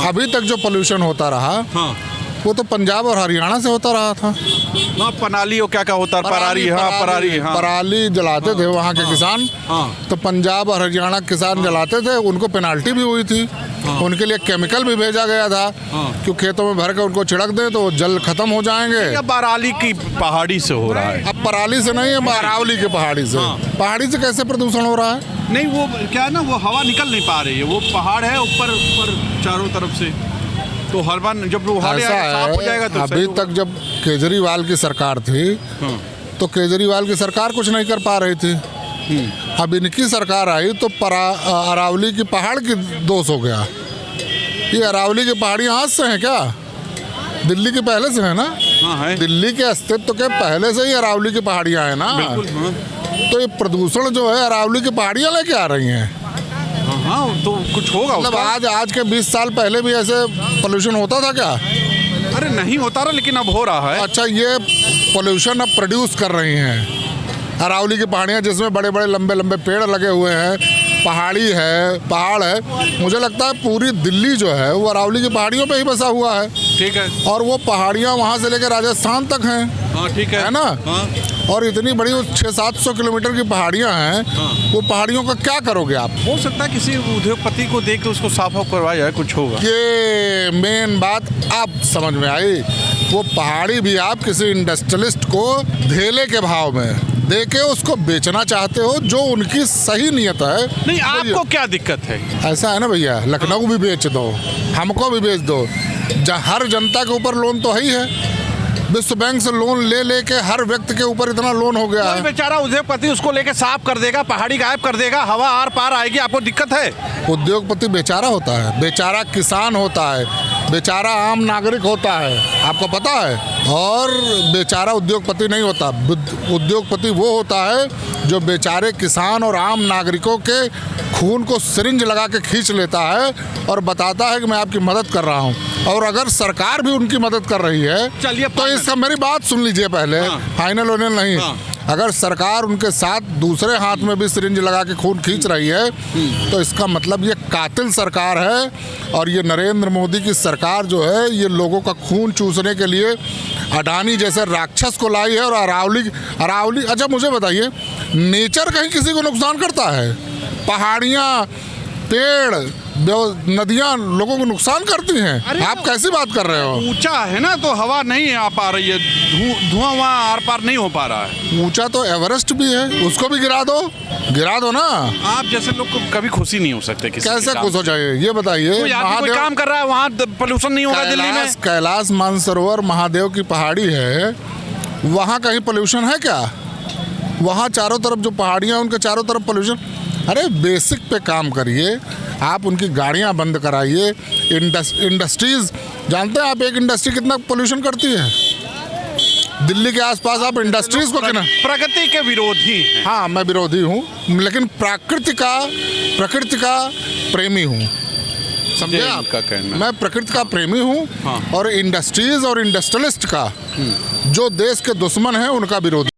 अभी तक जो पोल्यूशन होता रहा हाँ वो तो पंजाब और हरियाणा से होता रहा था। हाँ, पनाली और क्या होता है, परारी, हाँ परारी, हाँ पराली जलाते थे वहाँ के किसान। हाँ। तो पंजाब और हरियाणा के किसान जलाते थे, उनको पेनाल्टी भी हुई थी। उनके लिए केमिकल भी भेजा गया था कि खेतों में भर के उनको छिड़क दें तो जल खत्म हो जाएंगे। या पराली की पहाड़ी से हो रहा है? अब पराली से नहीं है, अरावली की पहाड़ी से। पहाड़ी से कैसे प्रदूषण हो रहा है? नहीं, वो क्या है ना, वो हवा निकल नहीं पा रही है, वो पहाड़ है ऊपर चारों तरफ से, तो हर बार जब वो ऐसा साफ हो जाएगा तो अभी तक जब केजरीवाल की सरकार थी तो केजरीवाल की सरकार कुछ नहीं कर पा रही थी। अब इनकी सरकार आई तो अरावली की पहाड़ की दोष हो गया। ये अरावली की पहाड़ियाँ आज से हैं क्या? दिल्ली के पहले से है ना? हाँ है। दिल्ली के अस्तित्व के पहले से ही अरावली की पहाड़ियाँ हैं ना। बिल्कुल, हाँ। तो ये प्रदूषण जो है अरावली की पहाड़ियाँ लेके आ रही हैं। हाँ, तो कुछ होगा मतलब उसका? आज के 20 साल पहले भी ऐसे पोल्यूशन होता था क्या? अरे नहीं होता रहा, लेकिन अब हो रहा है। अच्छा, ये पोल्यूशन अब प्रोड्यूस कर रही हैं अरावली की पहाड़ियाँ, जिसमें बड़े बड़े लंबे लंबे पेड़ लगे हुए हैं, पहाड़ है। मुझे लगता है पूरी दिल्ली जो है वो अरावली की पहाड़ियों पे ही बसा हुआ है। ठीक है। और वो पहाड़ियाँ वहाँ से लेकर राजस्थान तक हैं। हाँ ठीक है ना? हाँ। और इतनी बड़ी 600-700 किलोमीटर की पहाड़ियाँ हैं। वो पहाड़ियों का क्या करोगे आप? हो सकता है किसी उद्योगपति को देख के उसको साफ करवाया जाए, कुछ होगा। ये मेन बात आप समझ में आई। वो पहाड़ी भी आप किसी इंडस्ट्रियलिस्ट को धेले के भाव में देके उसको बेचना चाहते हो, जो उनकी सही नियत है। नहीं, आपको क्या दिक्कत है? ऐसा है ना भैया, लखनऊ भी बेच दो, हमको भी बेच दो। हर जनता के ऊपर लोन तो है ही है। विश्व बैंक से लोन ले के हर व्यक्ति के ऊपर इतना लोन हो गया है। बेचारा उद्योगपति उसको लेके साफ कर देगा, पहाड़ी गायब कर देगा, हवा आर पार आएगी, आपको दिक्कत है? उद्योगपति बेचारा होता है, बेचारा किसान होता है, बेचारा आम नागरिक होता है, आपको पता है। और बेचारा उद्योगपति नहीं होता। उद्योगपति वो होता है जो बेचारे किसान और आम नागरिकों के खून को सिरिंज लगा के खींच लेता है और बताता है कि मैं आपकी मदद कर रहा हूँ। और अगर सरकार भी उनकी मदद कर रही है तो इसका मेरी बात सुन लीजिए पहले। फाइनल होने नहीं। अगर सरकार उनके साथ दूसरे हाथ में भी सिरिंज लगा के खून खींच रही है तो इसका मतलब ये कातिल सरकार है। और ये नरेंद्र मोदी की सरकार जो है ये लोगों का खून चूसने के लिए अडानी जैसे राक्षस को लाई है। और अरावली अच्छा मुझे बताइए, नेचर कहीं किसी को नुकसान करता है? पहाड़ियाँ, पेड़, नदियाँ लोगों को नुकसान करती हैं। आप कैसी बात कर रहे हो? ऊंचा है ना तो हवा नहीं आ पा रही है, धुआं वहाँ आर पार नहीं हो पा रहा है। ऊंचा तो एवरेस्ट भी है, उसको भी गिरा दो ना। आप जैसे लोग को कभी खुशी नहीं हो सकते किसी कैसे खुश हो जाए ये बताइए? कोई काम कर रहा है वहाँ पोल्यूशन नहीं होगा दिल्ली में? कैलाश मानसरोवर महादेव की पहाड़ी है, वहाँ कहीं पोल्यूशन है क्या? वहाँ चारों तरफ जो पहाड़ियाँ उनके चारों तरफ पोल्यूशन। अरे बेसिक पे काम करिए आप, उनकी गाड़ियाँ बंद कराइए। इंडस्ट्रीज जानते हैं आप एक इंडस्ट्री कितना पोल्यूशन करती है? दिल्ली के आसपास आप इंडस्ट्रीज को कितना प्रकृति के विरोधी हैं। हाँ, मैं विरोधी हूँ, लेकिन प्रकृति का प्रेमी हूँ। समझे आपका कहना? मैं प्रकृति का प्रेमी हूँ। और इंडस्ट्रीज और इंडस्ट्रियलिस्ट का जो देश के दुश्मन है उनका विरोधी।